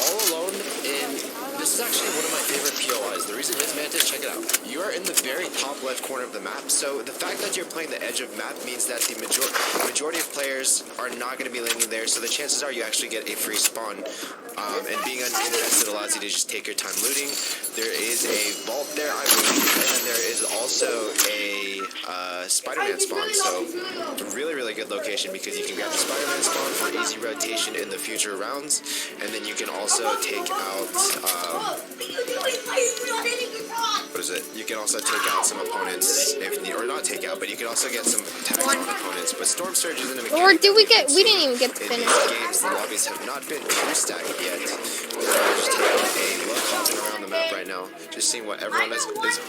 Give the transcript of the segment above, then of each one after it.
all alone in... This is actually one of my favorite POIs. The reason is, Mantis, check it out. You are in the very top left corner of the map, so the fact that you're playing the edge of map means that the majority of players are not going to be landing there, so the chances are you actually get a free spawn. And being uncontested allows you to just take your time looting. There is a vault there, I believe, and then there is also a Spider-Man spawn, so really, really good location because you can grab the Spider-Man spawn for easy rotation in the future rounds, and then you can also take out, what is it? You can also take out some opponents, or not take out, but you can also get some attacks on opponents, but Storm Surge isn't a mechanic. Or did we get, we didn't even get to finish. In these games, the lobbies have not been too stacked yet. Just taking a look hopping around the map right now, just seeing what everyone is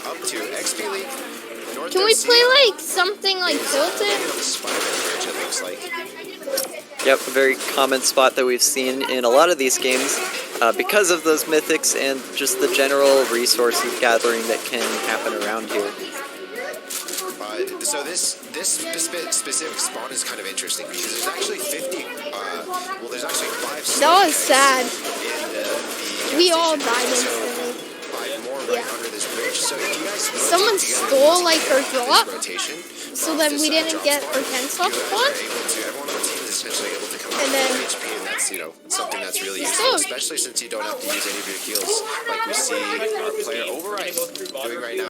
up to. XP League. Can we play like something like Tilted? It looks like. Yep, a very common spot that we've seen in a lot of these games because of those mythics and just the general resources gathering that can happen around here. So this specific spawn is kind of interesting because there's actually 50. Well, there's actually 5. That was sad. We all died instantly. instantly. 5 more right under this bridge. So if you guys someone stole like our drop, rotation, so then we didn't get our 10 slot spawn. Everyone on the team is essentially able to come out And then HP, and that's, you know, something that's really useful, especially since you don't have to use any of your heals, like we see our player Override doing right now.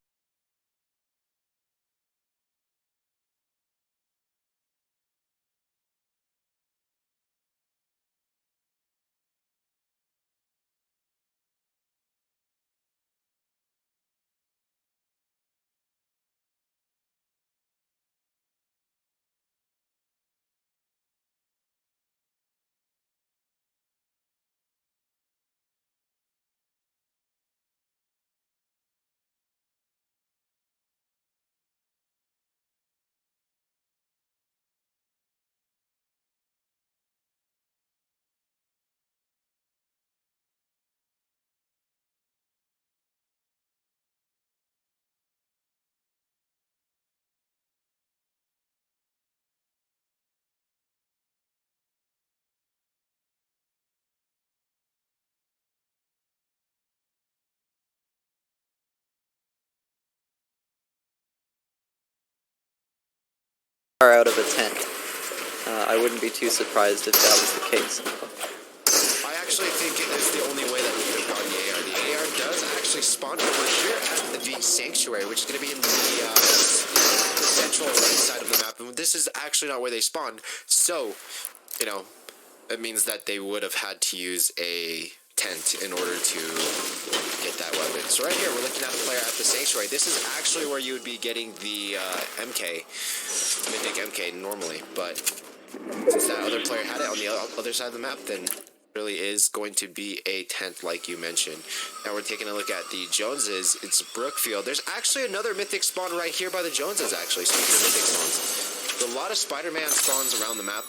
Are out of a tent. I wouldn't be too surprised if that was the case. I actually think it is the only way that we could have gotten the AR. The AR does actually spawn over here at the Sanctuary, which is going to be in the central right side of the map. And this is actually not where they spawned. So, you know, it means that they would have had to use a tent in order to get that weapon. So right here, we're looking at a player at the Sanctuary. This is actually where you would be getting the MK, Mythic MK normally, but since that other player had it on the other side of the map, then really is going to be a tent like you mentioned. Now we're taking a look at the Joneses. It's Brookfield. There's actually another mythic spawn right here by the Joneses, actually, speaking of mythic spawns. There's a lot of Spider-Man spawns around the map.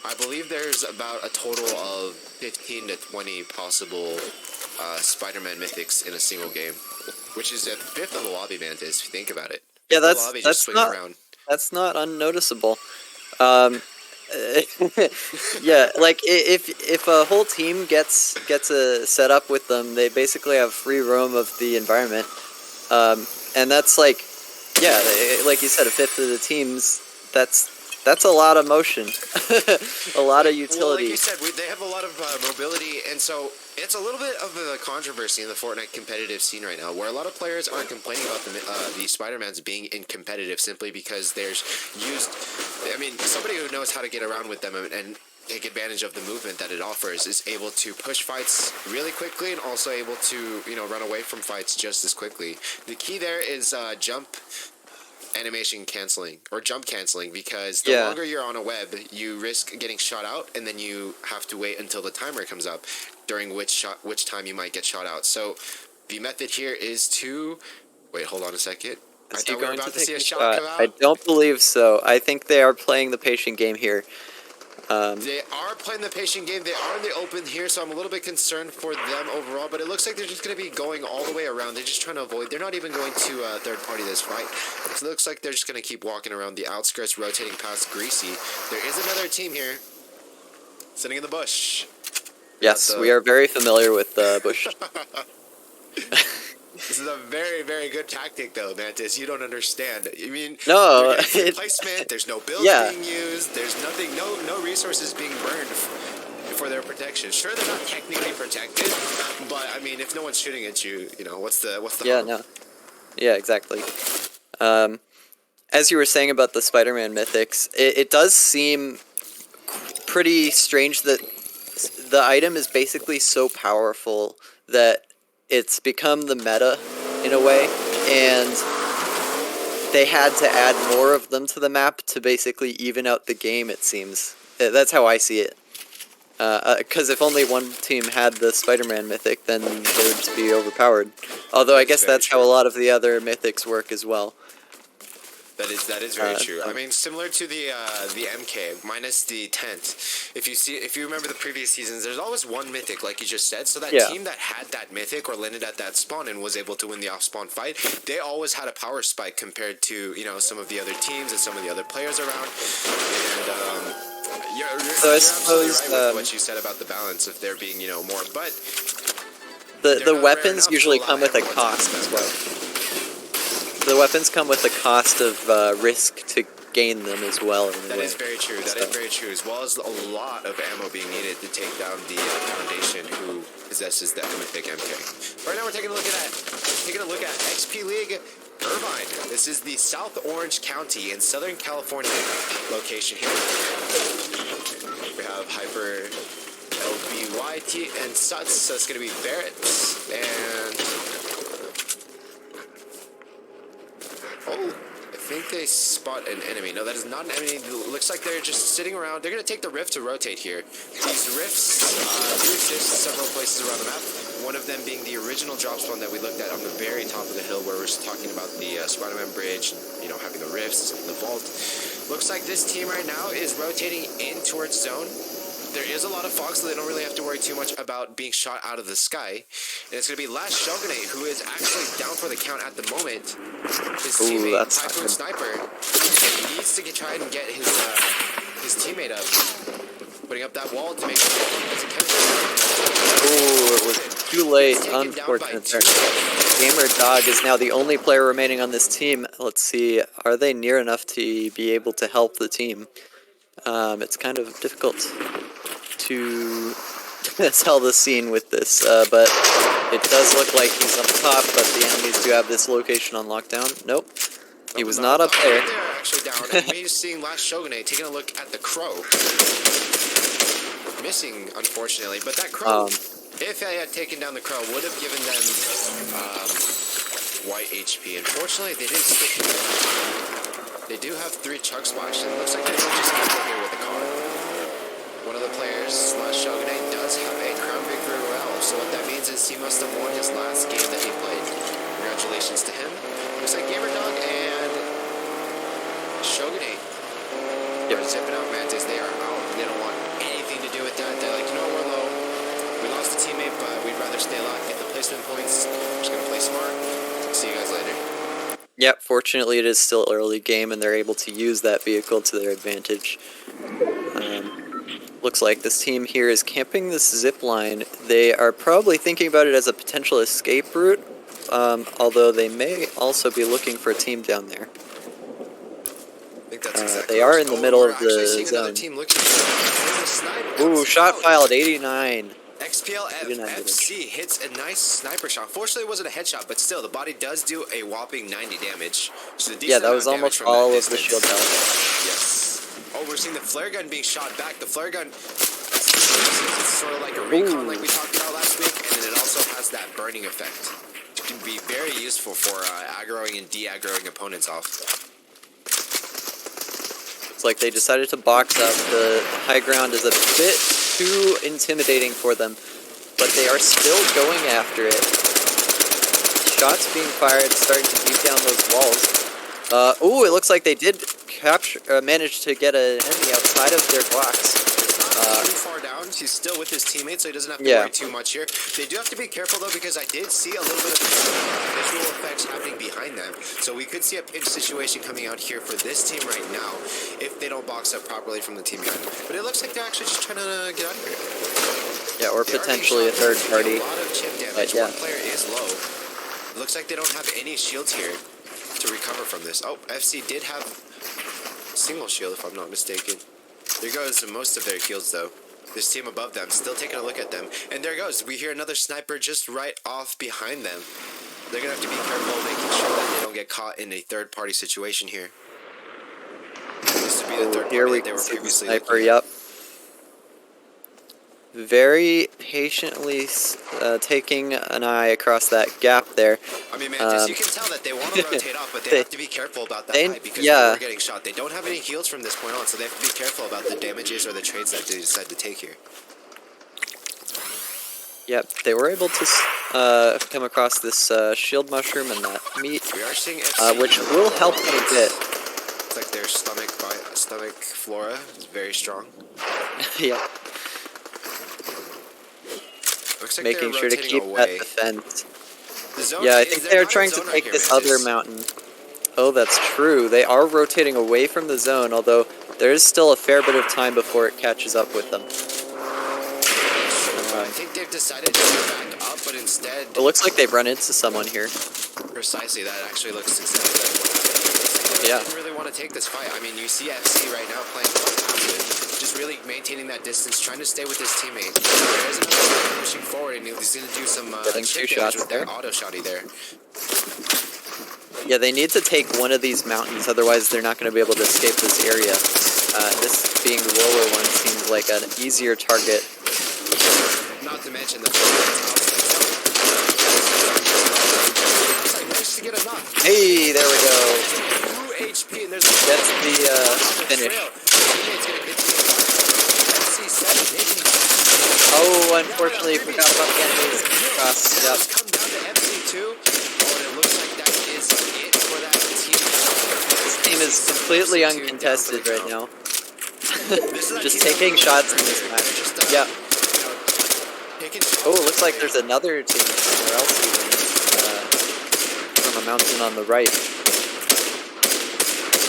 I believe there's about a total of 15 to 20 possible Spider-Man mythics in a single game, which is a fifth of the lobby, Mantis, if you think about it. Yeah, that's not unnoticeable. Yeah, like if a whole team gets a setup with them, they basically have free roam of the environment, and that's like, yeah, like you said, a fifth of the teams. That's a lot of motion, a lot of utility. Well, like you said, they have a lot of mobility, and so it's a little bit of a controversy in the Fortnite competitive scene right now, where a lot of players aren't complaining about the Spider-Mans being in competitive simply because there's I mean, somebody who knows how to get around with them and take advantage of the movement that it offers is able to push fights really quickly and also able to, you know, run away from fights just as quickly. The key there is jump animation canceling or jump canceling, because the longer you're on a web, you risk getting shot out, and then you have to wait until the timer comes up, during which time you might get shot out. So the method here is to wait. Hold on a second. I thought we were about to see a shot come out. I don't believe so. I think they are playing the patient game here. They are playing the patient game. They are in the open here, so I'm a little bit concerned for them overall, but it looks like they're just going to be going all the way around. They're just trying to avoid. They're not even going to third party this fight. So it looks like they're just going to keep walking around the outskirts, rotating past Greasy. There is another team here sitting in the bush. Yes, we are very familiar with Bush. This is a very, very good tactic, though, Mantis. You don't understand. I mean, No, they're getting free placement. There's no builds yeah. being used. There's nothing, no resources being burned for their protection. Sure, they're not technically protected, but I mean, if no one's shooting at you, you know, what's the Yeah, harm? no. Yeah, exactly. As you were saying about the Spider-Man mythics, it does seem pretty strange that the item is basically so powerful that it's become the meta in a way, and they had to add more of them to the map to basically even out the game, it seems. That's how I see it. Because if only one team had the Spider-Man mythic, then they would just be overpowered. Although I guess that's how a lot of the other mythics work as well. That is very true. I mean, similar to the MK minus the tent. If you remember the previous seasons, there's always one mythic, like you just said. So that team that had that mythic or landed at that spawn and was able to win the off spawn fight, they always had a power spike compared to some of the other teams and some of the other players around. And you're so I suppose absolutely right with what you said about the balance of there being more, but the weapons usually come with a cost as well. The weapons come with a cost of risk to gain them as well. That is very true. That is very true. As well as a lot of ammo being needed to take down the Foundation, who possesses that mythic MK. Right now, we're taking a look at XP League Irvine. This is the South Orange County in Southern California location here. We have Hyper LBYT and Suts, so it's going to be Barrett and. Oh, I think they spot an enemy. No, that is not an enemy. It looks like they're just sitting around. They're going to take the rift to rotate here. These rifts do exist several places around the map. One of them being the original drop spawn that we looked at on the very top of the hill where we're talking about the Spider-Man bridge, having the rifts, the vault. Looks like this team right now is rotating in towards zone. There is a lot of fog, so they don't really have to worry too much about being shot out of the sky. And it's going to be Last Shogunate, who is actually down for the count at the moment. His teammate, Typhoon Sniper, needs to try and get his teammate up. Putting up that wall to make sure he doesn't catch him. Ooh, it was too late. Unfortunate there. Gamer Dog is now the only player remaining on this team. Let's see, are they near enough to be able to help the team? It's kind of difficult to tell the scene with this, but it does look like he's up top, but the enemies do have this location on lockdown. Nope. He was not up there. They're actually down, and we're seeing Last Shogunate taking a look at the Crow. Missing, unfortunately, but that Crow, if I had taken down the Crow, would have given them white HP. Unfortunately, they didn't stick to it. They do have 3 Chug Splash, and it looks like they don't just get here with a car. One of the players, Last Shogunate, does have a Crown Victory Royale, so what that means is he must have won his last game that he played. Congratulations to him. Looks like Gamer Dog and Shogunate are zipping out Mantis. They are out. They don't want anything to do with that. They're like, we're low. We lost a teammate, but we'd rather stay alive, get the placement points. We're just going to play smart. See you guys later. Yep, fortunately it is still early game and they're able to use that vehicle to their advantage. Looks like this team here is camping this zip line. They are probably thinking about it as a potential escape route, although they may also be looking for a team down there. I think that's exactly they are in the middle of the zone. Team looking for Ooh, shot filed, 89. XPL FC hits a nice sniper shot. Fortunately, it wasn't a headshot, but still, the body does do a whopping 90 damage. Yeah, that was almost all of the shield health. Yes. Oh, we're seeing the flare gun being shot back. The flare gun, it's sort of like a recon like we talked about last week, and then it also has that burning effect. It can be very useful for aggroing and de-aggroing opponents off. It's like they decided to box up. The high ground is a bit too intimidating for them, but they are still going after it. Shots being fired, starting to beat down those walls. Ooh, it looks like they did manage to get an enemy outside of their blocks. Too far down. He's still with his teammates, so he doesn't have to worry too much here. They do have to be careful though, because I did see a little bit of visual effects happening behind them. So we could see a pinch situation coming out here for this team right now if they don't box up properly from the team behind them. But it looks like they're actually just trying to get out of here. Yeah, or They are being potentially a shot. third They're taking party. a lot of chip damage. But yeah. One player is low. It looks like they don't have any shields here to recover from this. Oh, FC did have single shield, if I'm not mistaken. There goes most of their kills, though. This team above them still taking a look at them. And there goes. We hear another sniper just right off behind them. They're going to have to be careful making sure that they don't get caught in a third-party situation here. This would be the third Here party we that they can were see the previously sniper, looking at. yep. Very patiently taking an eye across that gap there. I mean, Mantis, you can tell that they want to rotate off, but they have to be careful about that height because they were getting shot. They don't have any heals from this point on, so they have to be careful about the damages or the trades that they decide to take here. Yep, they were able to come across this shield mushroom and that meat, We are seeing FC, which will help them a bit. It's like their stomach flora is very strong. Yep. Looks like Making they're sure to rotating keep away. that defense. The zone Yeah, I is- think they're they're not in trying to zone right take here, this Mantis. other mountain. Oh, that's true. They are rotating away from the zone, although there is still a fair bit of time before it catches up with them. I think they've decided to back up, but instead, It looks like they've run into someone here. precisely that actually looks exactly like what happened. Yeah. They didn't really want to take this fight. I mean, you see FC right now playing quite passive, just really maintaining that distance, trying to stay with his teammate. There's another player pushing forward, and he's going to do some Getting chip two damage shots with there. that auto shotty there. Yeah, they need to take one of these mountains, otherwise they're not going to be able to escape this area. This being the lower one seems like an easier target. Not to mention the managed to get a knock. Hey, there we go. 2 HP, and there's That's the finish. Oh, unfortunately, forgot about the enemies across. Yep. Come down to FC2. Oh, and it looks like that is it for that team. This team is completely uncontested right now. Just taking shots in this match. Yeah. Oh, it looks like there's another team somewhere else even, from a mountain on the right.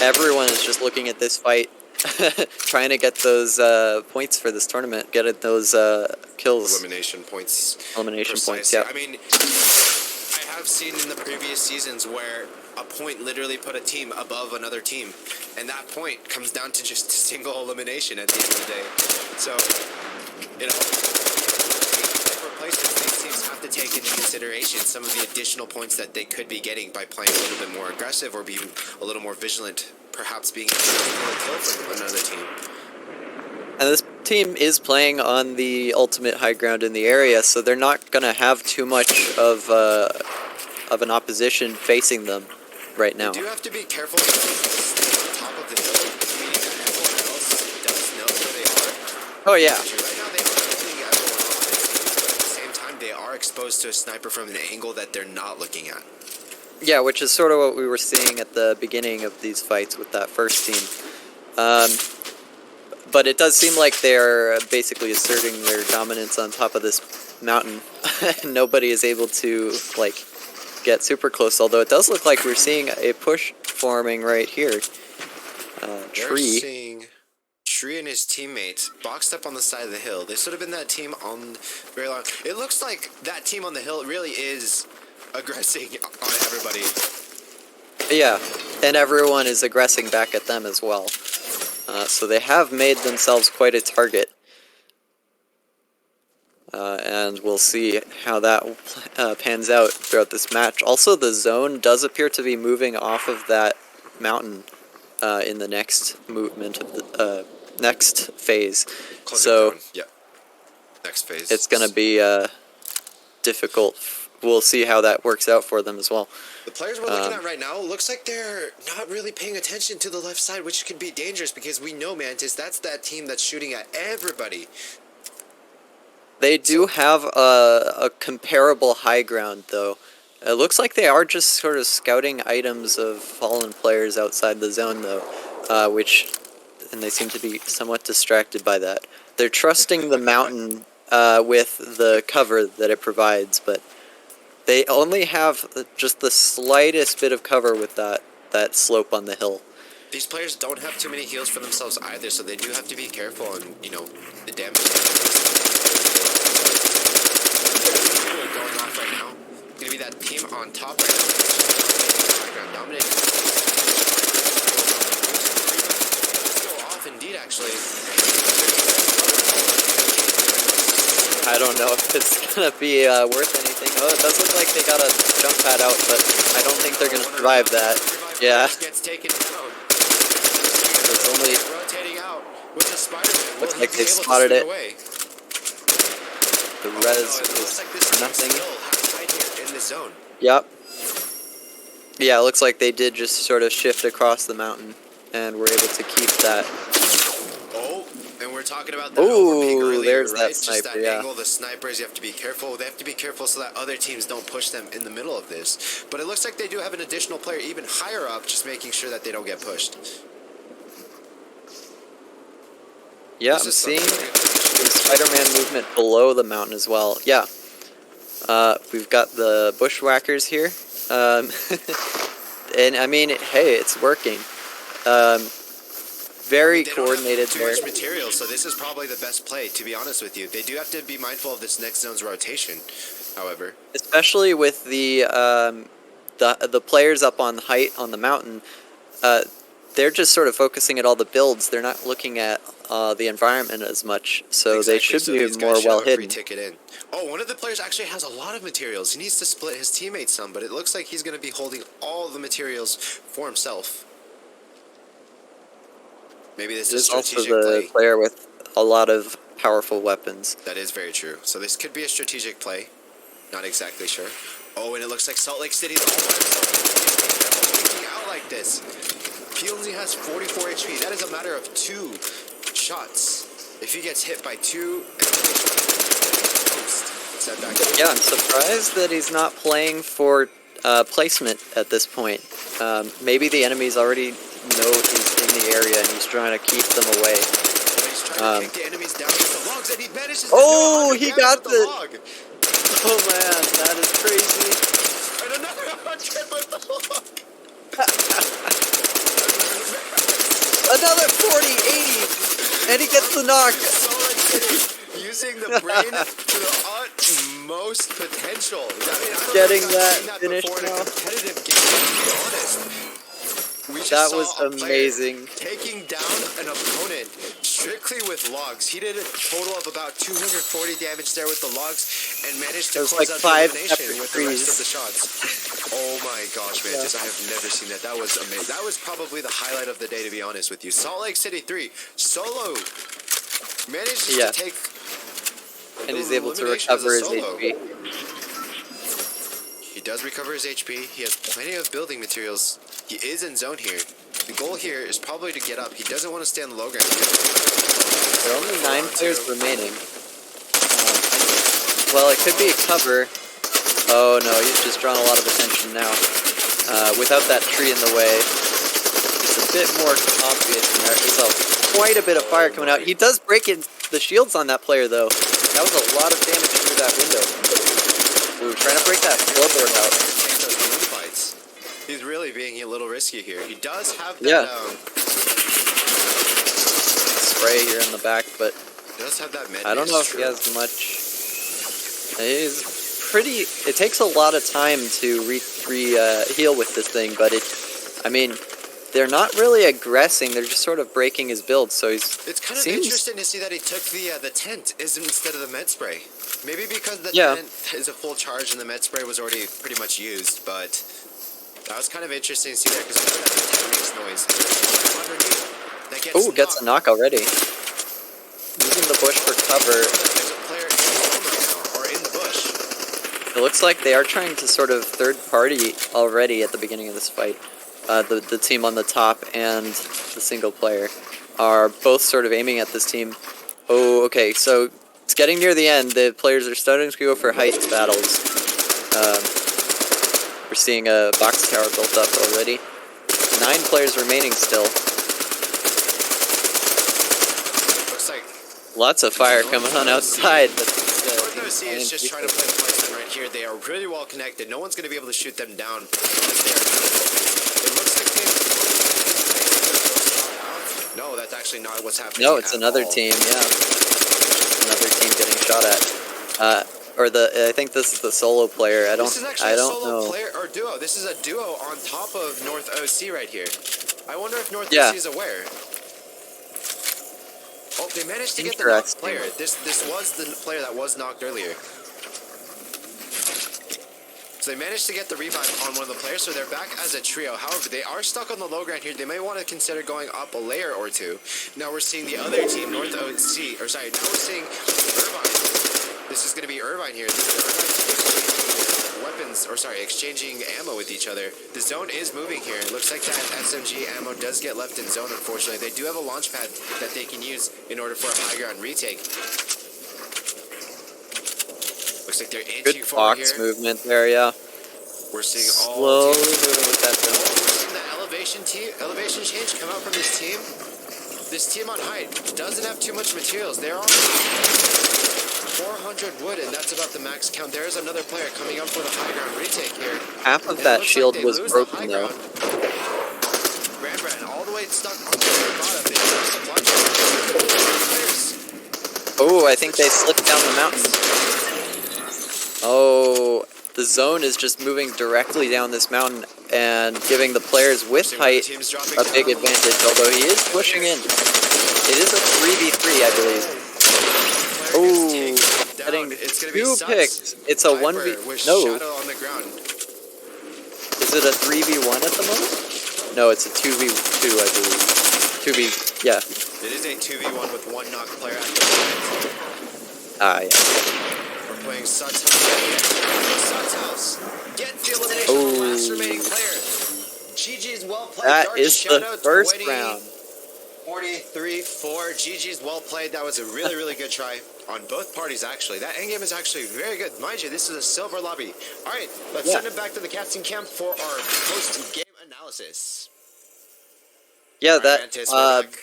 Everyone is just looking at this fight, trying to get those points for this tournament, get at those kills. Elimination points. Elimination points, Precisely. yeah. I mean, I have seen in the previous seasons where a point literally put a team above another team, and that point comes down to just a single elimination at the end of the day. So, you know, replacements, these teams have to take into consideration some of the additional points that they could be getting by playing a little bit more aggressive or being a little more vigilant, perhaps being able to steal a kill from another team. And this team is playing on the ultimate high ground in the area, so they're not going to have too much of an opposition facing them right now. You do have to be careful to stay on top of the hill, meaning that everyone else does know where they are. Oh yeah. Right now they are looking at everyone off, but at the same time they are exposed to a sniper from an angle that they're not looking at. Yeah, which is sort of what we were seeing at the beginning of these fights with that first team. But it does seem like they're basically asserting their dominance on top of this mountain. Nobody is able to, like, get super close, although it does look like we're seeing a push forming right here. They're Tree. seeing Tree and his teammates boxed up on the side of the hill. They should have been that team on very long. It looks like that team on the hill really is aggressing on everybody. Yeah, and everyone is aggressing back at them as well. So they have made themselves quite a target. And we'll see how that pans out throughout this match. Also, the zone does appear to be moving off of that mountain in the next movement of the next phase. So yeah, next phase. it's going to be difficult. We'll see how that works out for them as well. The players we're looking at right now looks like they're not really paying attention to the left side, which could be dangerous because we know, Mantis, that's that team that's shooting at everybody. They do have a comparable high ground, though. It looks like they are just sort of scouting items of fallen players outside the zone, though, and they seem to be somewhat distracted by that. They're trusting the mountain with the cover that it provides, but they only have just the slightest bit of cover with that slope on the hill. These players don't have too many heals for themselves either, so they do have to be careful on, you know, the damage. that team on top right now. Dominating. Let's go off indeed, actually. I don't know if it's gonna be worth anything. Oh, it does look like they got a jump pad out, but I don't think they're gonna survive that. Yeah. Gets taken down. It's only Rotating out with the Spider-Man. looks like they spotted it. Away. The res It looks is like this team nothing. still has tied here in the zone. Yep. Yeah, it looks like they did just sort of shift across the mountain and were able to keep that. Oh, and we're talking about that Ooh, overpeak earlier, there's right? that Just sniper, that yeah. angle, the snipers, you have to be careful. They have to be careful so that other teams don't push them in the middle of this. But it looks like they do have an additional player even higher up, just making sure that they don't get pushed. Yeah, This I'm is seeing something. the Spider-Man movement below the mountain as well. Yeah. We've got the bushwhackers here. And I mean, hey, it's working. Very They don't coordinated have too there. much material, so this is probably the best play, to be honest with you. They do have to be mindful of this next zone's rotation, however. Especially with the players up on height on the mountain. They're just sort of focusing at all the builds. They're not looking at the environment as much, so Exactly, they should so be these more guys should well have a free hidden. ticket in. Oh, one of the players actually has a lot of materials. He needs to split his teammates some, but it looks like he's going to be holding all the materials for himself. Maybe this is This is also strategic the play. player with a lot of powerful weapons. That is very true. So this could be a strategic play. Not exactly sure. Oh, and it looks like Salt Lake City's all by himself. He's freaking out like this. He only has 44 HP. That is a matter of 2 shots. If he gets hit by 2 and 3 shots, set back. Yeah, I'm surprised that he's not playing for placement at this point. Maybe the enemies already know he's in the area and he's trying to keep them away. He's trying to kick the enemies down with the logs, and he manages to Oh, do 100 he damage got with the the- log. Oh man, that is crazy. And another 100 with the log. Another 40, 80, and he gets the knock. Using the brain to the utmost potential. I mean, I don't Getting know if I've that seen that finish before in a now. competitive game, to be honest. We just That saw was a player amazing. taking down an opponent strictly with logs. He did a total of about 240 damage there with the logs and managed to It was close like out 5 the elimination separate with the rest trees. of the shots. Oh my gosh, man. Yeah. I have never seen that. That was amazing. That was probably the highlight of the day, to be honest with you. Salt Lake City 3, solo, manages Yeah. to take And he's able to elimination as a recover his solo. HP. He does recover his HP. He has plenty of building materials. He is in zone here. The goal here is probably to get up. He doesn't want to stay on the low ground. There are only 9 players remaining. Well, it could be a cover. Oh no, he's just drawn a lot of attention now. Without that tree in the way, it's a bit more obvious. And there's quite a bit of fire coming out. He does break in the shields on that player though. That was a lot of damage through that window. Ooh, trying to break that floorboard out. Take those balloon fights. He's really being a little risky here. He does have that. Yeah. Spray here in the back, but He does have that med. I don't know if he has much. He's pretty. It takes a lot of time to heal with this thing, but I mean, they're not really aggressing. They're just sort of breaking his build. So It's kind of seems- interesting to see that he took the tent instead of the med spray. Maybe because the Yeah. tent is a full charge and the med spray was already pretty much used, but that was kind of interesting to see there because the tent makes noise. Underneath, that gets Oh, gets a knocked. knock already. Using the bush for cover. There's a player in the zone right now, or in the bush. It looks like they are trying to sort of third party already at the beginning of this fight. The team on the top and the single player are both sort of aiming at this team. Oh, okay, so it's getting near the end. The players are starting to go for height battles. We're seeing a box tower built up already. 9 players remaining still. Looks like Lots of fire coming on outside, but North OC is just trying to play the placement right here. They are really well connected. No one's going to be able to shoot them down. It looks like they. No, that's actually not what's happening. no, it's at another all. team, yeah. Another team getting shot at. or I think this is the solo player. This is actually I a don't solo know. player or duo. This is a duo on top of North OC right here. I wonder if North Yeah. OC is aware. Oh, they managed to get the knocked Interesting. player. This was the player that was knocked earlier. So they managed to get the revive on one of the players, so they're back as a trio. However, they are stuck on the low ground here. They may want to consider going up a layer or two. Now we're seeing the other team, North OC, or sorry, now we're seeing Irvine. This is going to be Irvine here. Weapons, or sorry, exchanging ammo with each other. The zone is moving here. It looks like that SMG ammo does get left in zone, unfortunately. They do have a launch pad that they can use in order for a high ground retake. Looks like they're inching Good forward box here. movement there, yeah. We're seeing all Slowly teams. moving with that zone. We're seeing the elevation change come out from this team. This team on height doesn't have too much materials. They're on 400 wood, and that's about the max count. There's another player coming up for the high ground retake here. Half of And it that looks shield like they was lose the broken high though. ground. Brand all the way stuck on the bottom. They lose supply chain. Oh, I think they slipped down the mountain. Oh, the zone is just moving directly down this mountain and giving the players with height a big advantage, although he is pushing in. It is a 3v3, I believe. Oh, getting It's gonna be 2 Suts, picks. It's a Viper 1v... with No, Shadow on the ground. is it a 3v1 at the moment? No, it's a 2v2, I believe. 2v... yeah. It is a 2v1 with one knock player at the moment. Ah, yeah. We're playing Suts House. Get the elimination of the last remaining player. GG's well played. That Dark is the Shadow, first 20, round. 43-4. GG's well played. That was a really, really good try on both parties, actually. That endgame is actually very good. Mind you, this is a silver lobby. All right, let's send it back to the casting camp for our post-game analysis. Yeah, All right, Mantis, we're back.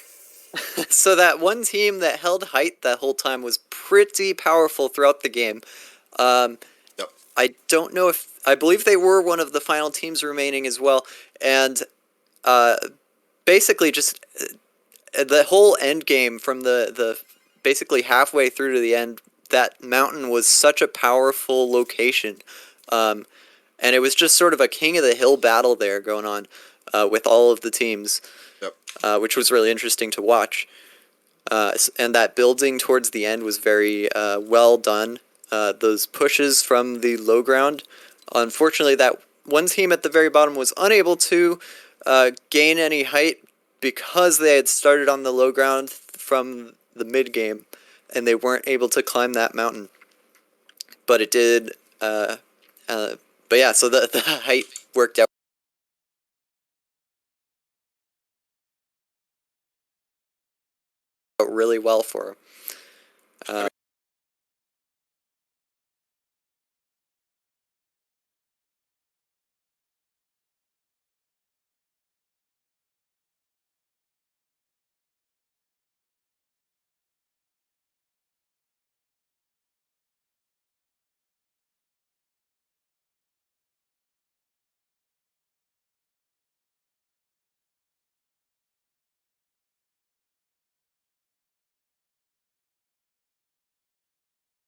So that one team that held height that whole time was pretty powerful throughout the game. Yep. I don't know if... I believe they were one of the final teams remaining as well. And basically just the whole end game from the basically halfway through to the end, that mountain was such a powerful location. And it was just sort of a king of the hill battle there going on with all of the teams. Yep. Which was really interesting to watch. And that building towards the end was very well done. Those pushes from the low ground. Unfortunately, that one team at the very bottom was unable to gain any height because they had started on the low ground from the mid game, and they weren't able to climb that mountain. But it did. But yeah, so the height worked out really well for him.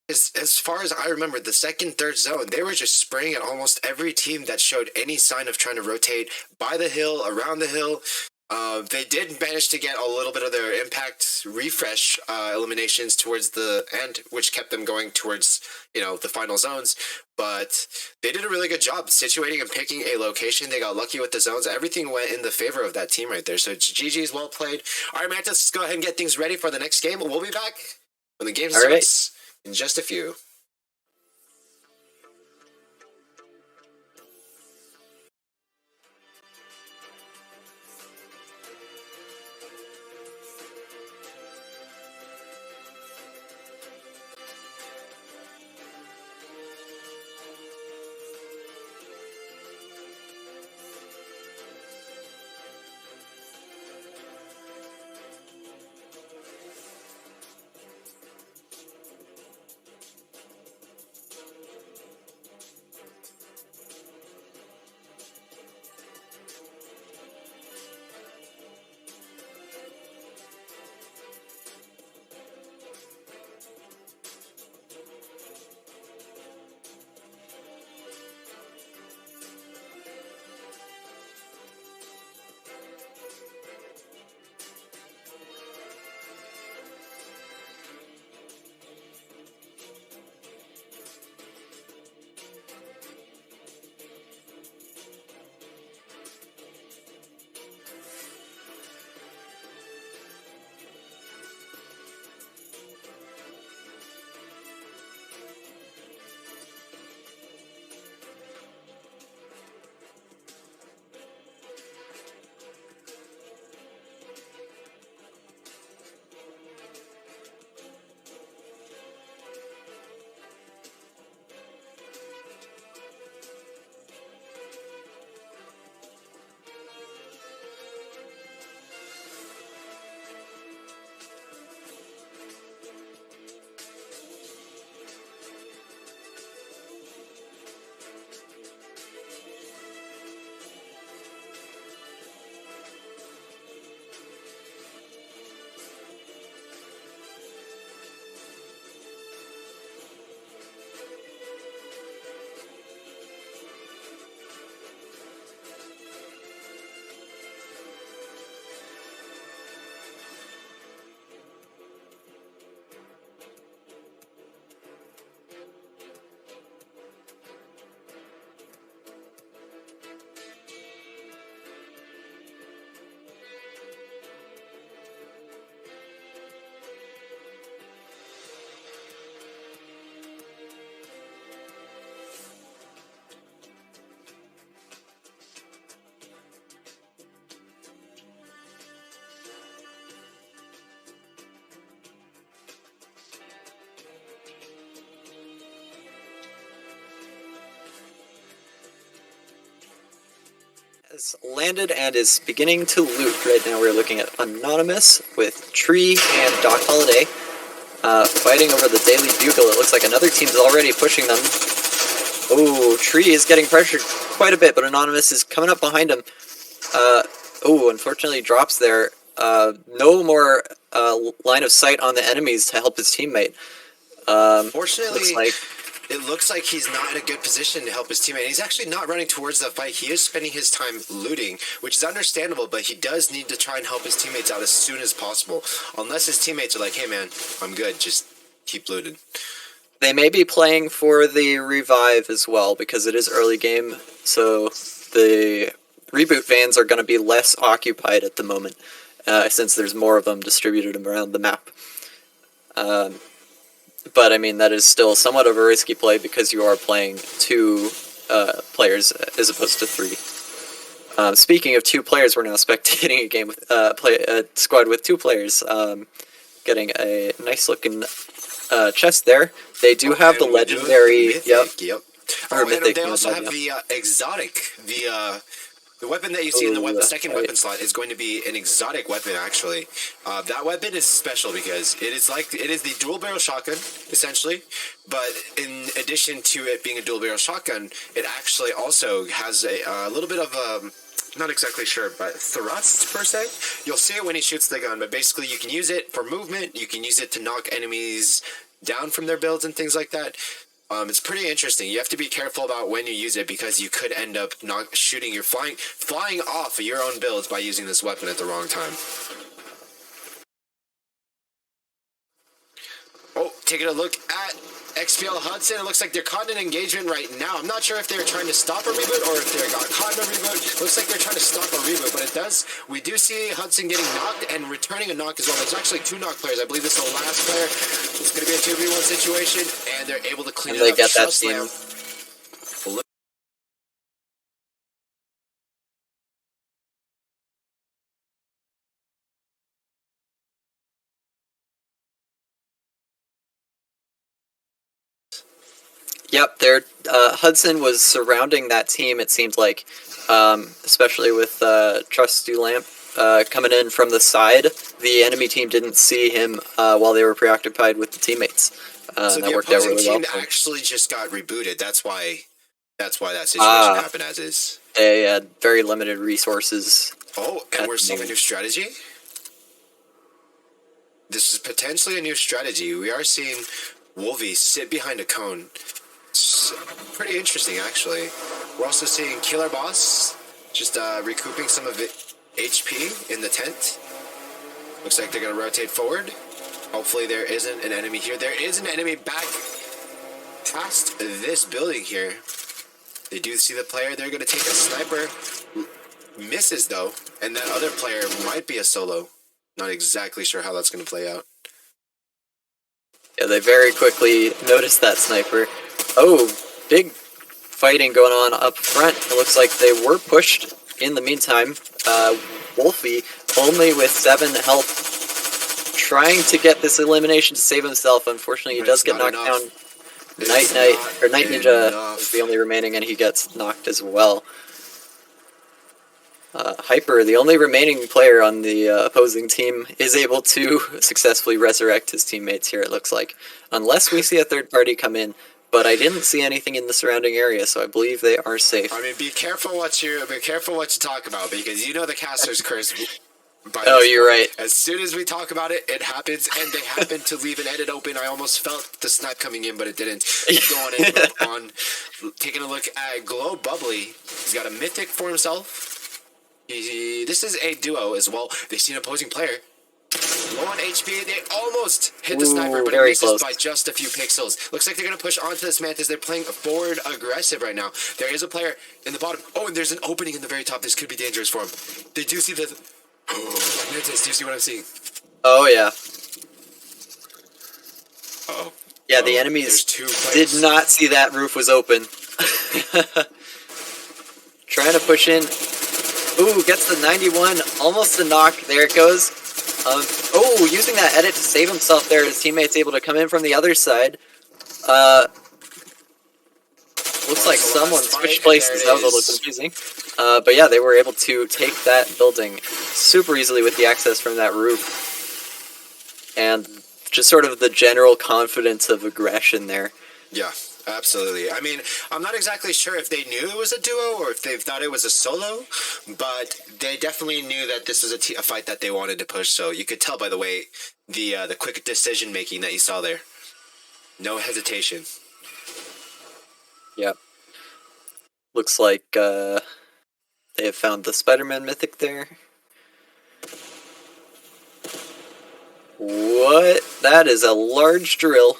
As far as I remember, the second, third zone, they were just spraying at almost every team that showed any sign of trying to rotate by the hill, around the hill. They did manage to get a little bit of their impact refresh eliminations towards the end, which kept them going towards, the final zones. But they did a really good job situating and picking a location. They got lucky with the zones. Everything went in the favor of that team right there. So GG's well played. All right, Mantis, let's go ahead and get things ready for the next game. We'll be back when the game starts in just a few. has landed and is beginning to loot. Right now we're looking at Anonymous with Tree and Doc Holiday fighting over the Daily Bugle. It looks like another team's already pushing them. Oh, Tree is getting pressured quite a bit, but Anonymous is coming up behind him. Oh, unfortunately drops there. No more line of sight on the enemies to help his teammate. Fortunately, it looks like he's not in a good position to help his teammate. He's actually not running towards the fight. He is spending his time looting, which is understandable, but he does need to try and help his teammates out as soon as possible. Unless his teammates are like, hey man, I'm good, just keep looting. They may be playing for the revive as well, because it is early game, so the reboot vans are going to be less occupied at the moment, since there's more of them distributed around the map. But I mean, that is still somewhat of a risky play because you are playing 2 players as opposed to 3. Speaking of 2 players, we're now spectating a game with a squad with 2 players. Getting a nice looking chest there. They do have the legendary. Mythic, yep. Oh, and they also have the exotic. The weapon that you see in the second weapon slot is going to be an exotic weapon, actually. That weapon is special because it is the dual barrel shotgun, essentially. But in addition to it being a dual barrel shotgun, it actually also has a little bit of a, not exactly sure, but thrust per se. You'll see it when he shoots the gun, but basically you can use it for movement. You can use it to knock enemies down from their builds and things like that. It's pretty interesting. You have to be careful about when you use it because you could end up not shooting. You're flying off your own builds by using this weapon at the wrong time. Oh, taking a look at XPL Hudson. It looks like they're caught in an engagement right now. I'm not sure if they're trying to stop a reboot or if they got caught in a reboot. Looks like they're trying to stop a reboot, but we do see Hudson getting knocked and returning a knock as well. There's actually 2 knock players. I believe this is the last player. It's going to be a 2v1 situation, and they're able to clean it up. They get that team. Yep, Hudson was surrounding that team, it seemed like, especially with Trusty Lamp coming in from the side. The enemy team didn't see him while they were preoccupied with the teammates. So that the worked out opposing really well. team actually just got rebooted. That's why that situation happened as is. They had very limited resources. Oh, and we're seeing a new strategy? This is potentially a new strategy. We are seeing Wolvie sit behind a cone. It's pretty interesting, actually. We're also seeing Killer Boss just recouping some of it HP in the tent. Looks like they're going to rotate forward. Hopefully there isn't an enemy here. There is an enemy back past this building here. They do see the player. They're going to take a sniper. Misses, though. And that other player might be a solo. Not exactly sure how that's going to play out. Yeah, they very quickly noticed that sniper. Oh, big fighting going on up front. It looks like they were pushed in the meantime. Wolfie, only with 7 health, trying to get this elimination to save himself. Unfortunately, he does get knocked down. Night Ninja is the only remaining, and he gets knocked as well. Hyper, the only remaining player on the opposing team, is able to successfully resurrect his teammates here, it looks like. Unless we see a third party come in. But I didn't see anything in the surrounding area, so I believe they are safe. I mean, be careful what you talk about, because you know the caster's curse. Oh, you're right. As soon as we talk about it, it happens, and they happen to leave an edit open. I almost felt the snipe coming in, but it didn't. Go on. Taking a look at Glow Bubbly. He's got a mythic for himself. This is a duo as well. They see an opposing player. Low on HP, they almost hit the sniper, but it misses close by just a few pixels. Looks like they're going to push onto this Mantis. They're playing forward aggressive right now. There is a player in the bottom. Oh, and there's an opening in the very top. This could be dangerous for him. They do see the... Oh, Mantis, do you see what I'm seeing? Oh, yeah. Uh-oh. Yeah, the enemies did not see that roof was open. Trying to push in. Ooh, gets the 91. Almost a knock. There it goes. Using that edit to save himself there, his teammate's able to come in from the other side. looks like It's a someone last fight, switched and places. there That was a it little is. confusing. But yeah, they were able to take that building super easily with the access from that roof. And just sort of the general confidence of aggression there. Yeah, absolutely. I mean, I'm not exactly sure if they knew it was a duo or if they thought it was a solo, but they definitely knew that this was a fight that they wanted to push. So you could tell by the way the quick decision making that you saw there. No hesitation. Yep. Looks like they have found the Spider-Man mythic there. What? That is a large drill.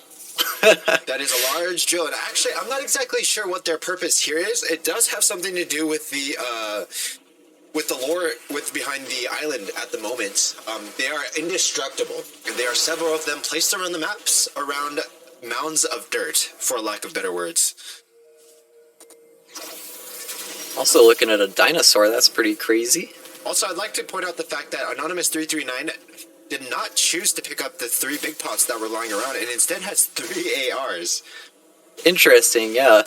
That is a large drill, and actually, I'm not exactly sure what their purpose here is. It does have something to do with the lore behind the island at the moment. They are indestructible, and there are several of them placed around the maps, around mounds of dirt, for lack of better words. Also looking at a dinosaur, that's pretty crazy. Also, I'd like to point out the fact that Anonymous339 did not choose to pick up the 3 big pots that were lying around, and instead has 3 ARs. Interesting, yeah.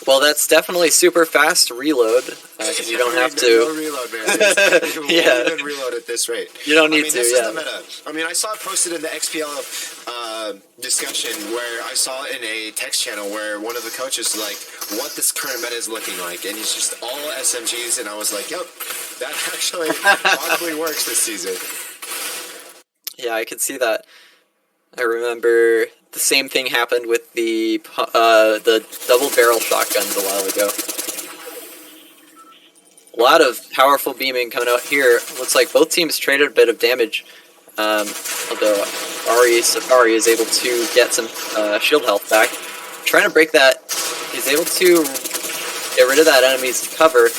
Well, that's definitely super fast reload, because you don't have No to... reload, man. You Yeah. won't even reload at this rate. You don't need to, this yeah. is the meta. I mean, I saw it posted in the XPL discussion where I saw in a text channel where one of the coaches was like, what this current meta is looking like, and he's just all SMGs, and I was like, yep, that actually probably works this season. Yeah, I could see that. I remember the same thing happened with the double barrel shotguns a while ago. A lot of powerful beaming coming out here. Looks like both teams traded a bit of damage. Although Safari is able to get some shield health back. Trying to break that. He's able to get rid of that enemy's cover.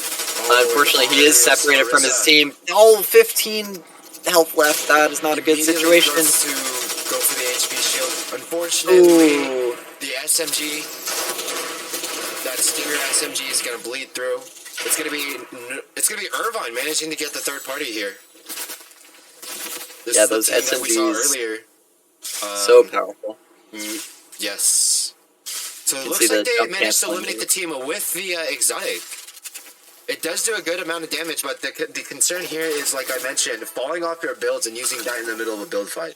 Unfortunately, he is separated from his team. Oh, 15 health left. That is not a good situation. Goes to go for the HP shield. Unfortunately, Ooh. the SMG, that Stinger SMG is gonna bleed through. It's gonna be Irvine managing to get the third party here. This Yeah, is the those team that we saw SMGs, earlier. so powerful. Yes. So it can looks see like the they jump managed to canceling eliminate the team with the exotic. It does do a good amount of damage, but the concern here is, like I mentioned, falling off your builds and using that in the middle of a build fight.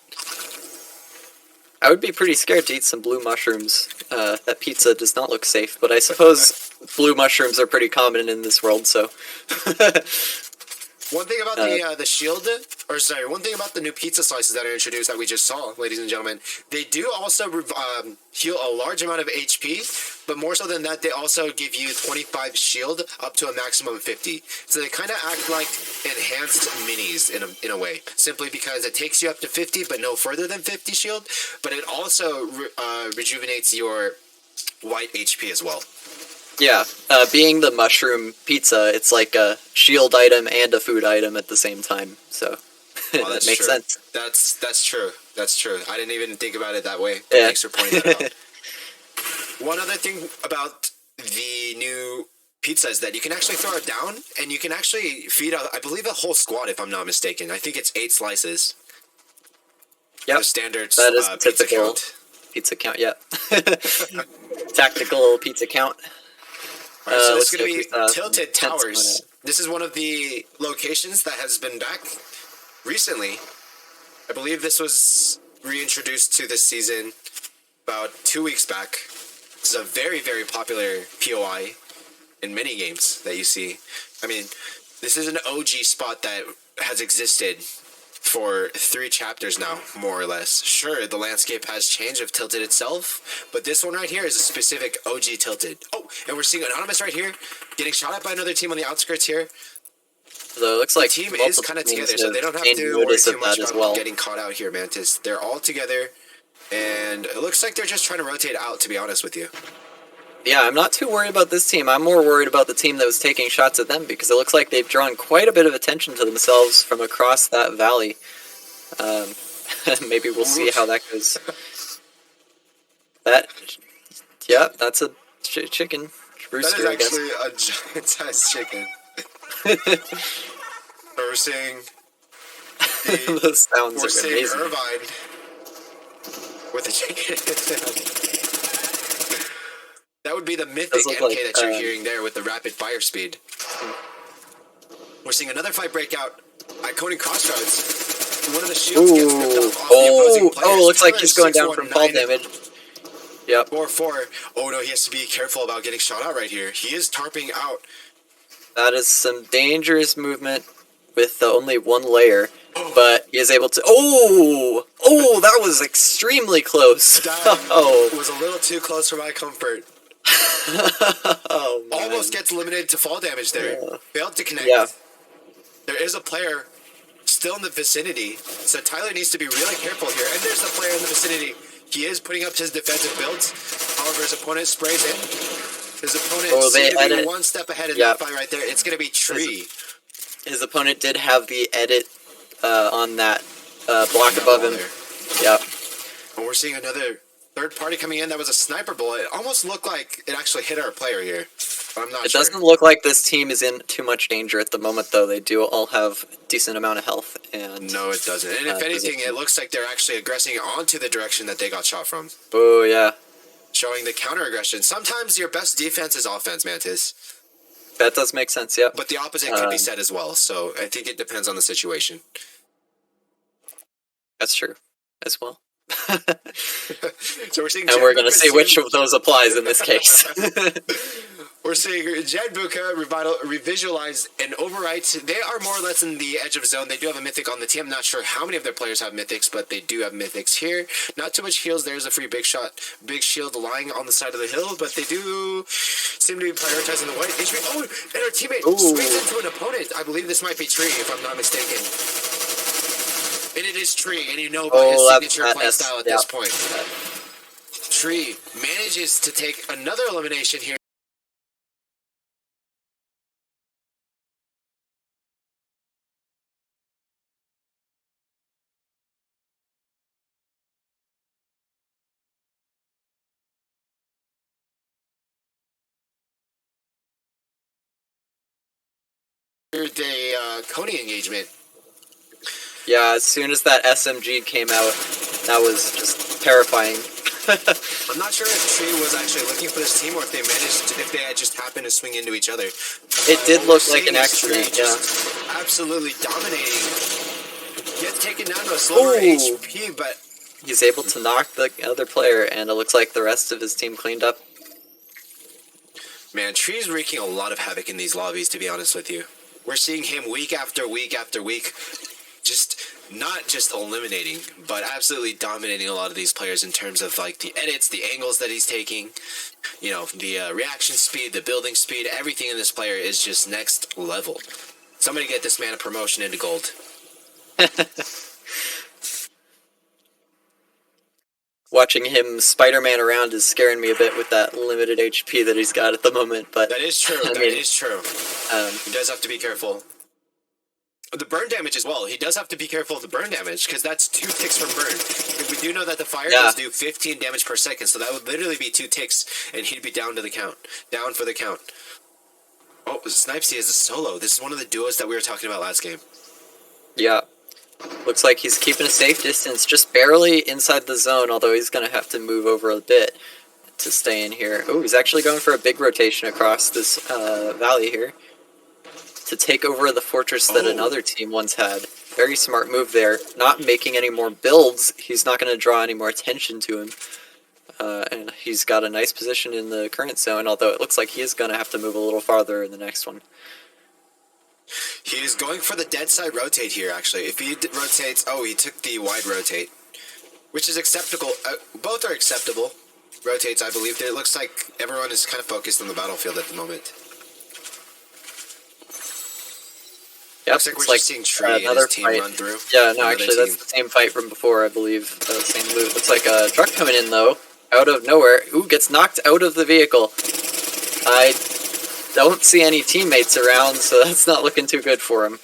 I would be pretty scared to eat some blue mushrooms. That pizza does not look safe, but I suppose blue mushrooms are pretty common in this world, so... One thing about the shield, one thing about the new pizza slices that are introduced that we just saw, ladies and gentlemen, they do also heal a large amount of HP, but more so than that, they also give you 25 shield up to a maximum of 50. So they kind of act like enhanced minis in a way, simply because it takes you up to 50, but no further than 50 shield, but it also rejuvenates your white HP as well. Yeah, being the mushroom pizza, it's like a shield item and a food item at the same time, so that makes sense. That's true. That's true. I didn't even think about it that way. Yeah. Thanks for pointing that out. One other thing about the new pizza is that you can actually throw it down, and you can actually feed, I believe, a whole squad, if I'm not mistaken. I think it's 8 slices. Yep, The standard that is pizza typical count. pizza count, yeah. Tactical pizza count. Alright, so let's it's going to go be for, Tilted Tense Towers. This is one of the locations that has been back recently. I believe this was reintroduced to this season about 2 weeks back. This is a very, very popular POI in many games that you see. I mean, this is an OG spot that has existed for 3 chapters now, more or less. Sure, the landscape has changed of Tilted itself, but this one right here is a specific OG Tilted. Oh, and we're seeing Anonymous right here, getting shot at by another team on the outskirts here. So it looks like The team is kind of together, so they don't have to worry too much about getting caught out here, Mantis. They're all together, and it looks like they're just trying to rotate out, to be honest with you. Yeah, I'm not too worried about this team. I'm more worried about the team that was taking shots at them, because it looks like they've drawn quite a bit of attention to themselves from across that valley. Maybe we'll see how that goes. Yeah, that's a chicken. Rooster, That I guess. is actually a giant-sized chicken. We're seeing Those sounds We're are seeing amazing. Irvine with a chicken. That would be the mythic look MK like, that you're hearing there with the rapid fire speed. We're seeing another fight break out at Conan Crossroads. One of the shields gets ripped off the opposing players. Looks like he's going down from fall 619. damage. Yep. 4-4. Oh no, he has to be careful about getting shot out right here. He is tarping out. That is some dangerous movement with only one layer, but he is able to. Oh, that was extremely close. That was a little too close for my comfort. Oh, man. Almost gets limited to fall damage there. Yeah. Failed to connect. Yeah. There is a player still in the vicinity, so Tyler needs to be really careful here. And there's the player in the vicinity. He is putting up his defensive builds. However, his opponent sprays in. His opponent seems to be one step ahead in that fight right there. It's going to be Tree. His opponent did have the edit on that block above him. Yep. And we're seeing another third party coming in. That was a sniper bullet. It almost looked like it actually hit our player here. But I'm not sure. It doesn't look like this team is in too much danger at the moment, though. They do all have a decent amount of health. And no, it doesn't. And if anything, it looks like they're actually aggressing onto the direction that they got shot from. Oh, yeah. Showing the counter aggression. Sometimes your best defense is offense, Mantis. That does make sense, yep. But the opposite could be said as well, so I think it depends on the situation. That's true, as well. So we're seeing, and we're going to see which of those applies in this case. We're seeing Jedbuka revisualize and overwrite. They are more or less in the edge of zone. They do have a mythic on the team. I'm not sure how many of their players have mythics, but they do have mythics here. Not too much heals. There's a free big shield lying on the side of the hill, but they do seem to be prioritizing the white HP. Oh, and our teammate swings into an opponent. I believe this might be Tree, if I'm not mistaken. And it is Tree, and you know by his signature playstyle at this point. Tree manages to take another elimination here. The Coney engagement. Yeah, as soon as that SMG came out, that was just terrifying. I'm not sure if Tree was actually looking for this team or if they had just happened to swing into each other. It did look like an accident, yeah. Absolutely dominating. Gets taken down to a slower HP, but he's able to knock the other player, and it looks like the rest of his team cleaned up. Man, Tree's wreaking a lot of havoc in these lobbies, to be honest with you. We're seeing him week after week after week, not just eliminating, but absolutely dominating a lot of these players in terms of like the edits, the angles that he's taking, you know, the reaction speed, the building speed, everything in this player is just next level. Somebody get this man a promotion into gold. Watching him Spider-Man around is scaring me a bit with that limited HP that he's got at the moment, but... That is true, that is true. He does have to be careful. The burn damage as well. He does have to be careful of the burn damage, because that's 2 ticks from burn. Because we do know that the fire does do 15 damage per second, so that would literally be 2 ticks, and he'd be down to the count. Down for the count. Oh, Snipesy is a solo. This is one of the duos that we were talking about last game. Yeah. Looks like he's keeping a safe distance, just barely inside the zone, although he's going to have to move over a bit to stay in here. Oh, he's actually going for a big rotation across this valley here to take over the fortress that another team once had. Very smart move there. Not making any more builds. He's not going to draw any more attention to him. And he's got a nice position in the current zone, although it looks like he is going to have to move a little farther in the next one. He is going for the dead side rotate here, actually. If he rotates... Oh, he took the wide rotate, which is acceptable. Both are acceptable rotates, I believe. It looks like everyone is kind of focused on the battlefield at the moment. Yep, looks like we're just seeing Tree and his team run through. Yeah, no, actually, that's the same fight from before, I believe. Same loot. Looks like a truck coming in, though, out of nowhere. Ooh, gets knocked out of the vehicle. I don't see any teammates around, so that's not looking too good for him.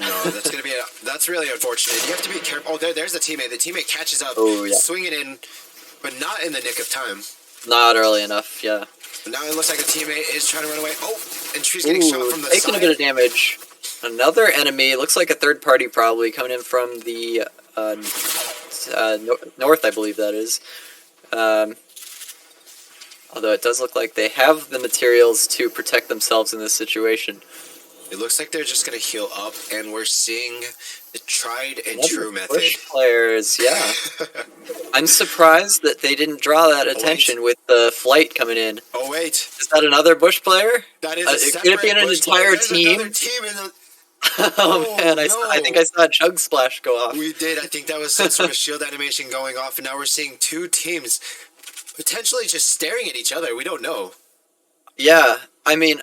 No, that's gonna be that's really unfortunate. You have to be careful. Oh, there's the teammate. The teammate catches up, swinging in, but not in the nick of time. Not early enough, yeah. But now it looks like the teammate is trying to run away. Oh, and Tree's getting shot from the taking side. A bit of damage. Another enemy. Looks like a third party probably coming in from the north, I believe that is. Although it does look like they have the materials to protect themselves in this situation. It looks like they're just gonna heal up, and we're seeing the tried and Another true method. Bush players, yeah. I'm surprised that they didn't draw that attention with the flight coming in. Oh wait, Is that another Bush player? that is Could it be an entire team? Another team in the... Oh man, I think I saw a chug splash go off. We did. I think that was some sort of shield animation going off, and now we're seeing two teams potentially just staring at each other. We don't know. Yeah, I mean,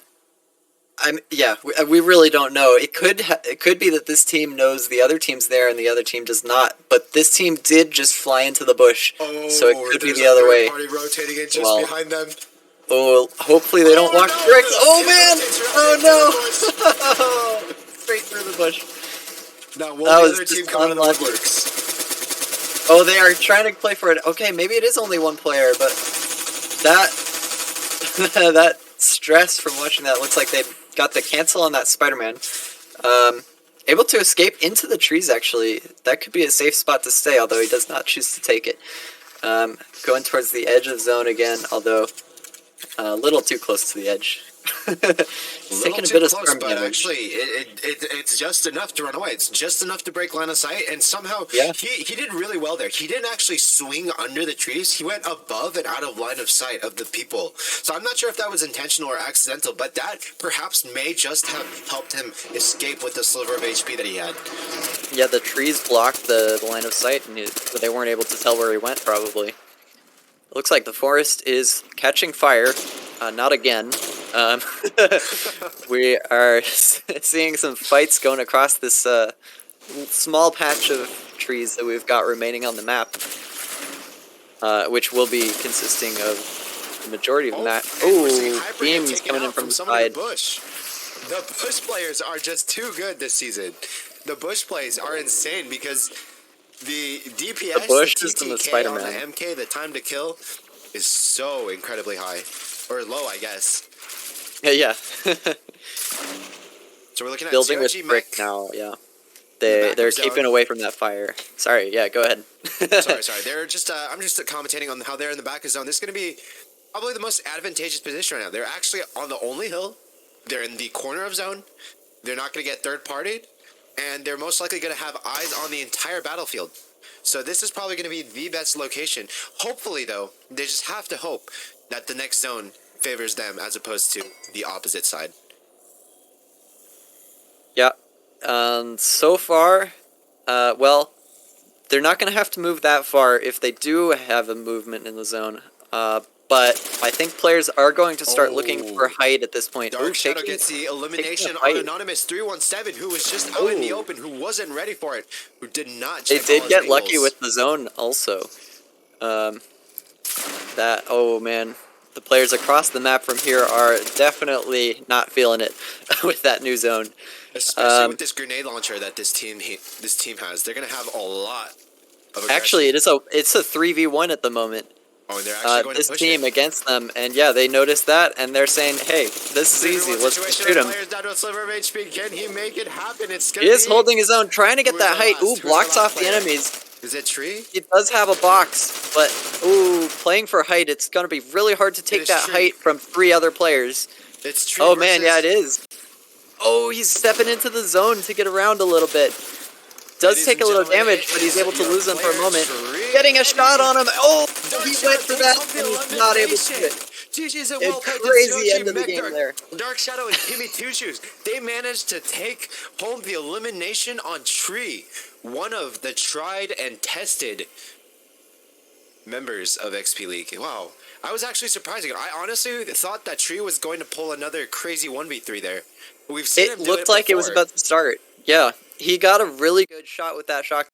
we really don't know. It could be that this team knows the other team's there and the other team does not. But this team did just fly into the bush, so it could be the other way. Party rotating in just behind them. Oh, hopefully they don't walk bricks. Oh man! Oh no! Straight through the bush. Now, will the other team come out of the unlucky. woodworks? Oh, they are trying to play for it. Okay, maybe it is only one player, but that that stress from watching that looks like they got the cancel on that Spider-Man. Able to escape into the trees, actually. That could be a safe spot to stay, although he does not choose to take it. Going towards the edge of zone again, although a little too close to the edge. He's taking a bit of storm but damage. actually, it's just enough to run away. It's just enough to break line of sight, and somehow he did really well there. He didn't actually swing under the trees. He went above and out of line of sight of the people. So I'm not sure if that was intentional or accidental, but that perhaps may just have helped him escape with the sliver of HP that he had. Yeah, the trees blocked the line of sight, and they weren't able to tell where he went, probably. Looks like the forest is catching fire. Not again. We are seeing some fights going across this small patch of trees that we've got remaining on the map, which will be consisting of the majority of the map. Oh, beams coming in from the side. The Bush players are just too good this season. The Bush plays are insane because the DPS, the Bush the is in the TTK Spider-Man. on the MK, the time to kill is so incredibly high. Or low, I guess. Yeah. So we're looking at building with TRG brick mech. now, yeah. They're keeping away from that fire. Sorry, yeah, go ahead. sorry. They're just I'm just commentating on how they're in the back of zone. This is going to be probably the most advantageous position right now. They're actually on the only hill. They're in the corner of zone. They're not going to get third-partied, and they're most likely going to have eyes on the entire battlefield. So this is probably going to be the best location. Hopefully, though, they just have to hope that the next zone favors them as opposed to the opposite side. Yeah, and so far, well, they're not going to have to move that far if they do have a movement in the zone. But I think players are going to start looking for height at this point. Dark Shadow gets the elimination on Anonymous 317, who was just out in the open, who wasn't ready for it, who did not check. They did get lucky with the zone also. Oh man, the players across the map from here are definitely not feeling it with that new zone. Especially with this grenade launcher that this team has. They're going to have a lot of aggression. Actually, it's a 3v1 at the moment. Oh, and they're actually going this to push team it. against them, and yeah, they noticed that, and they're saying, "Hey, this is easy. Let's just shoot him." Players down to a sliver of HP. Can he make it happen? It's He is holding his own, trying to get that height. Ooh, blocks off the enemies. Is it Tree? He does have a box, but ooh, playing for height, it's gonna be really hard to take that height from 3 other players. It's Tree. Oh man, yeah, it is. Oh, he's stepping into the zone to get around a little bit. Does take a little damage, but he's able to lose him for a moment. Getting a shot on him. Oh, he went for that, and he's not able to do it. A crazy end of the game there. Dark Shadow and Timmy Two Shoes, they managed to take home the elimination on Tree, one of the tried and tested members of XP League. Wow, I was actually surprised. I honestly thought that Tree was going to pull another crazy 1v3 there. We've seen him do It looked like it was about to start. Yeah, he got a really good shot with that shotgun.